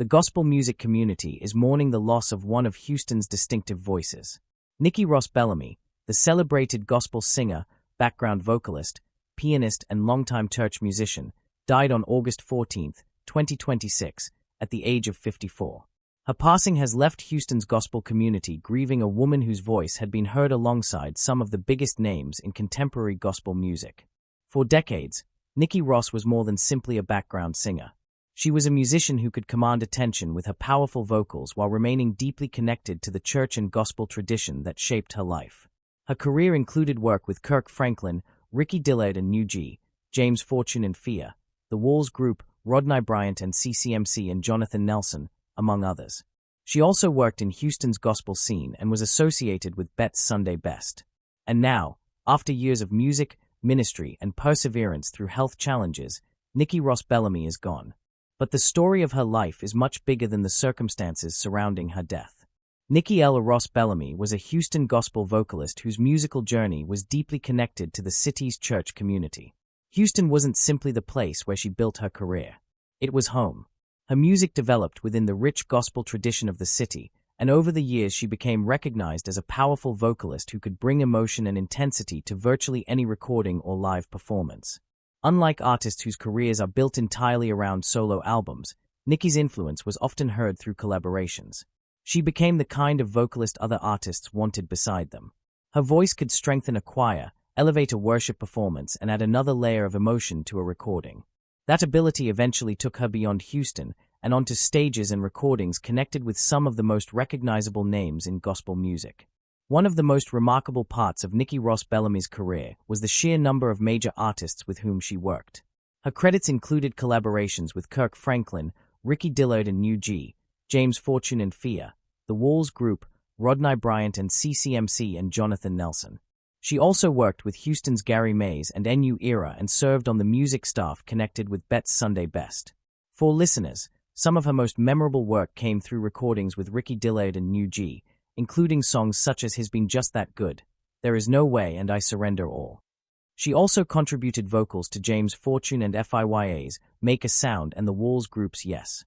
the gospel music community is mourning the loss of one of Houston's distinctive voices. Nikki Ross Bellamy, the celebrated gospel singer, background vocalist, pianist, and longtime church musician, died on August 14, 2026, at the age of 54. Her passing has left Houston's gospel community grieving a woman whose voice had been heard alongside some of the biggest names in contemporary gospel music. For decades, Nikki Ross was more than simply a background singer. She was a musician who could command attention with her powerful vocals while remaining deeply connected to the church and gospel tradition that shaped her life. Her career included work with Kirk Franklin, Dillard New G, Fortune FIYA, The Walls Group, Rodney Bryant and CCMC and Jonathan Nelson, among others. She also worked in Houston's gospel scene and was associated with Bet's Sunday Best. And now, after years of music, ministry, and perseverance through health challenges, Nikki Ross Bellamy is gone. But the story of her life is much bigger than the circumstances surrounding her death. Nikki Ross Bellamy was a Houston gospel vocalist whose musical journey was deeply connected to the city's church community. Houston wasn't simply the place where she built her career. It was home. Her music developed within the rich gospel tradition of the city, and over the years she became recognized as a powerful vocalist who could bring emotion and intensity to virtually any recording or live performance. Unlike artists whose careers are built entirely around solo albums, Nikki's influence was often heard through collaborations. She became the kind of vocalist other artists wanted beside them. Her voice could strengthen a choir, elevate a worship performance, and add another layer of emotion to a recording. That ability eventually took her beyond Houston and onto stages and recordings connected with some of the most recognizable names in gospel music. One of the most remarkable parts of Nikki Ross Bellamy's career was the sheer number of major artists with whom she worked. Her credits included collaborations with Kirk Franklin, Dillard New G, Fortune FIYA, The Walls Group, Rodney Bryant and CCMC and Jonathan Nelson. She also worked with Houston's Gary Mays and NU Era and served on the music staff connected with Bet's Sunday Best. For listeners, some of her most memorable work came through recordings with Dillard and New G, including songs such as Has Been Just That Good, There Is No Way and I Surrender All. She also contributed vocals to Fortune and FIYA's Make a Sound and The Walls Group's Yes.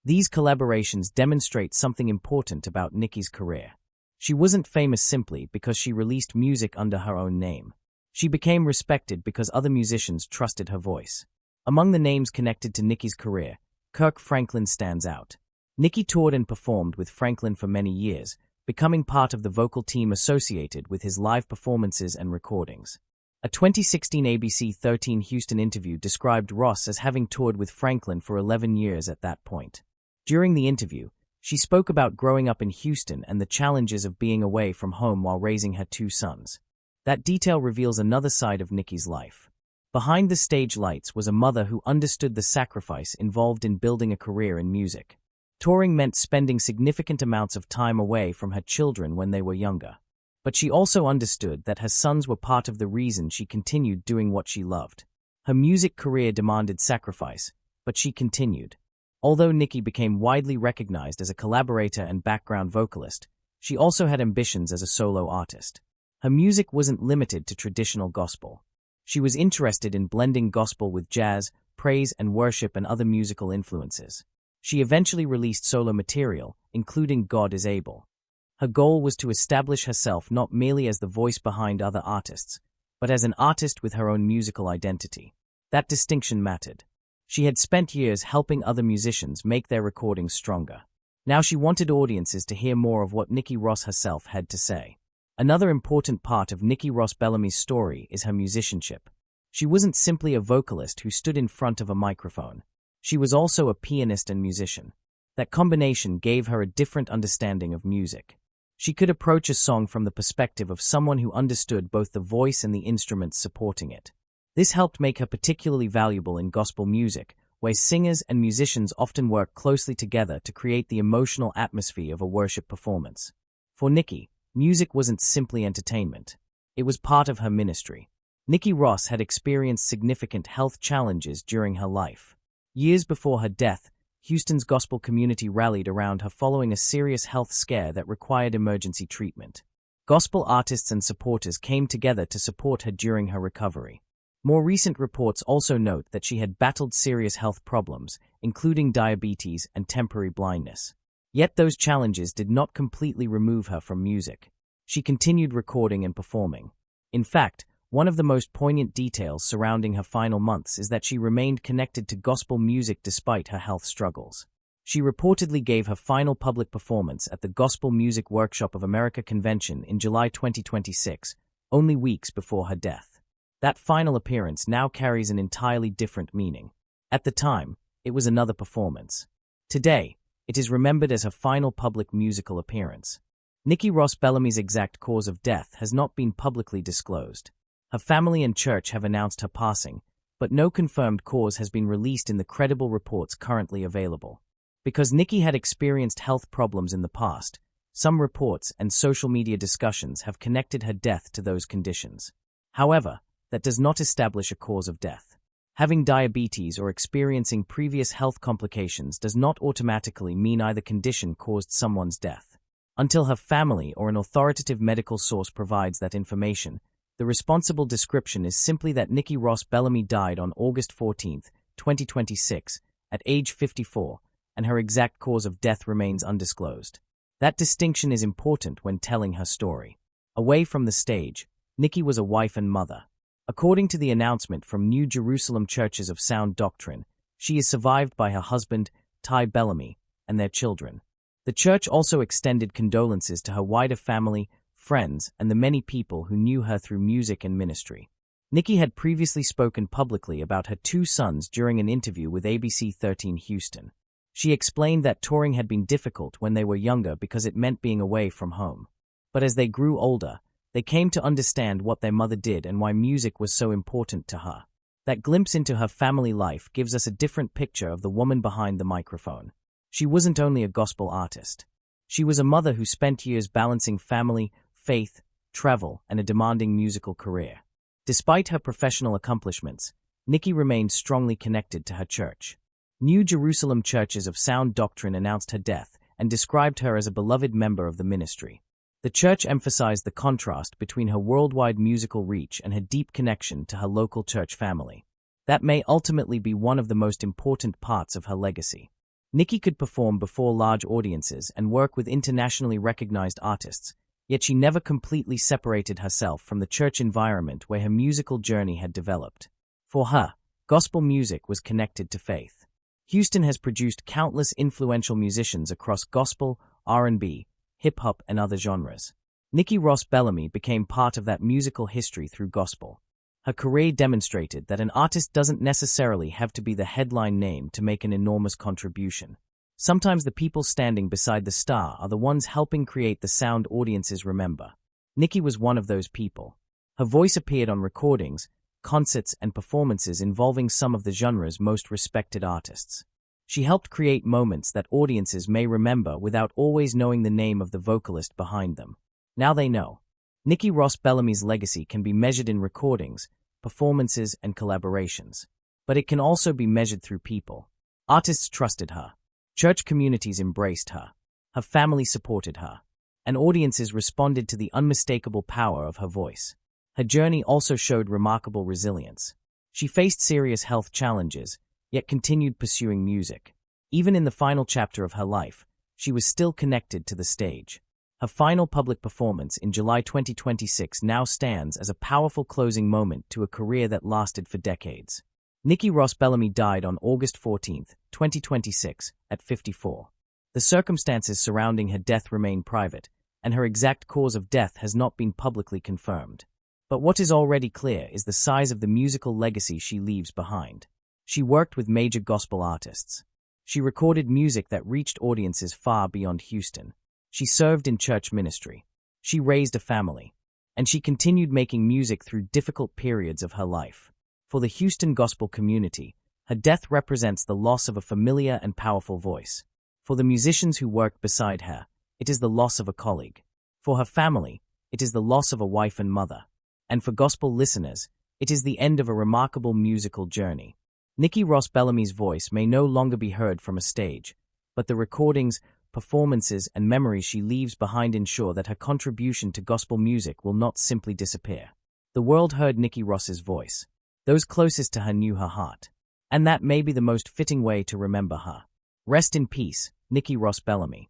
These collaborations demonstrate something important about Nikki's career. She wasn't famous simply because she released music under her own name. She became respected because other musicians trusted her voice. Among the names connected to Nikki's career, Kirk Franklin stands out. Nikki toured and performed with Franklin for many years, becoming part of the vocal team associated with his live performances and recordings. A 2016 ABC 13 Houston interview described Ross as having toured with Franklin for 11 years at that point. During the interview, she spoke about growing up in Houston and the challenges of being away from home while raising her two sons. That detail reveals another side of Nikki's life. Behind the stage lights was a mother who understood the sacrifice involved in building a career in music. Touring meant spending significant amounts of time away from her children when they were younger. But she also understood that her sons were part of the reason she continued doing what she loved. Her music career demanded sacrifice, but she continued. Although Nikki became widely recognized as a collaborator and background vocalist, she also had ambitions as a solo artist. Her music wasn't limited to traditional gospel. She was interested in blending gospel with jazz, praise and worship and other musical influences. She eventually released solo material, including God is Able. Her goal was to establish herself not merely as the voice behind other artists, but as an artist with her own musical identity. That distinction mattered. She had spent years helping other musicians make their recordings stronger. Now she wanted audiences to hear more of what Nikki Ross herself had to say. Another important part of Nikki Ross Bellamy's story is her musicianship. She wasn't simply a vocalist who stood in front of a microphone. She was also a pianist and musician. That combination gave her a different understanding of music. She could approach a song from the perspective of someone who understood both the voice and the instruments supporting it. This helped make her particularly valuable in gospel music, where singers and musicians often work closely together to create the emotional atmosphere of a worship performance. For Nikki, music wasn't simply entertainment. It was part of her ministry. Nikki Ross had experienced significant health challenges during her life. Years before her death, Houston's gospel community rallied around her following a serious health scare that required emergency treatment. Gospel artists and supporters came together to support her during her recovery. More recent reports also note that she had battled serious health problems, including diabetes and temporary blindness. Yet those challenges did not completely remove her from music. She continued recording and performing. In fact, one of the most poignant details surrounding her final months is that she remained connected to gospel music despite her health struggles. She reportedly gave her final public performance at the Gospel Music Workshop of America convention in July 2026, only weeks before her death. That final appearance now carries an entirely different meaning. At the time, it was another performance. Today, it is remembered as her final public musical appearance. Nikki Ross Bellamy's exact cause of death has not been publicly disclosed. Her family and church have announced her passing, but no confirmed cause has been released in the credible reports currently available. Because Nikki had experienced health problems in the past, some reports and social media discussions have connected her death to those conditions. However, that does not establish a cause of death. Having diabetes or experiencing previous health complications does not automatically mean either condition caused someone's death. Until her family or an authoritative medical source provides that information, the responsible description is simply that Nikki Ross Bellamy died on August 14, 2026, at age 54, and her exact cause of death remains undisclosed. That distinction is important when telling her story. Away from the stage, Nikki was a wife and mother. According to the announcement from New Jerusalem Churches of Sound Doctrine, she is survived by her husband, Ty Bellamy, and their children. The church also extended condolences to her wider family, friends, and the many people who knew her through music and ministry. Nikki had previously spoken publicly about her two sons during an interview with ABC 13 Houston. She explained that touring had been difficult when they were younger because it meant being away from home. But as they grew older, they came to understand what their mother did and why music was so important to her. That glimpse into her family life gives us a different picture of the woman behind the microphone. She wasn't only a gospel artist. She was a mother who spent years balancing family, faith, travel, and a demanding musical career. Despite her professional accomplishments, Nikki remained strongly connected to her church. New Jerusalem Churches of Sound Doctrine announced her death and described her as a beloved member of the ministry. The church emphasized the contrast between her worldwide musical reach and her deep connection to her local church family. That may ultimately be one of the most important parts of her legacy. Nikki could perform before large audiences and work with internationally recognized artists, yet she never completely separated herself from the church environment where her musical journey had developed. For her, gospel music was connected to faith. Houston has produced countless influential musicians across gospel, R&B, hip-hop, and other genres. Nikki Ross Bellamy became part of that musical history through gospel. Her career demonstrated that an artist doesn't necessarily have to be the headline name to make an enormous contribution. Sometimes the people standing beside the star are the ones helping create the sound audiences remember. Nikki was one of those people. Her voice appeared on recordings, concerts, and performances involving some of the genre's most respected artists. She helped create moments that audiences may remember without always knowing the name of the vocalist behind them. Now they know. Nikki Ross Bellamy's legacy can be measured in recordings, performances, and collaborations. But it can also be measured through people. Artists trusted her. Church communities embraced her. Her family supported her. And audiences responded to the unmistakable power of her voice. Her journey also showed remarkable resilience. She faced serious health challenges, yet continued pursuing music. Even in the final chapter of her life, she was still connected to the stage. Her final public performance in July 2026 now stands as a powerful closing moment to a career that lasted for decades. Nikki Ross Bellamy died on August 14, 2026, at 54. The circumstances surrounding her death remain private, and her exact cause of death has not been publicly confirmed. But what is already clear is the size of the musical legacy she leaves behind. She worked with major gospel artists. She recorded music that reached audiences far beyond Houston. She served in church ministry. She raised a family. And she continued making music through difficult periods of her life. For the Houston gospel community, her death represents the loss of a familiar and powerful voice. For the musicians who worked beside her, it is the loss of a colleague. For her family, it is the loss of a wife and mother. And for gospel listeners, it is the end of a remarkable musical journey. Nikki Ross Bellamy's voice may no longer be heard from a stage, but the recordings, performances, and memories she leaves behind ensure that her contribution to gospel music will not simply disappear. The world heard Nikki Ross's voice. Those closest to her knew her heart. And that may be the most fitting way to remember her. Rest in peace, Nikki Ross Bellamy.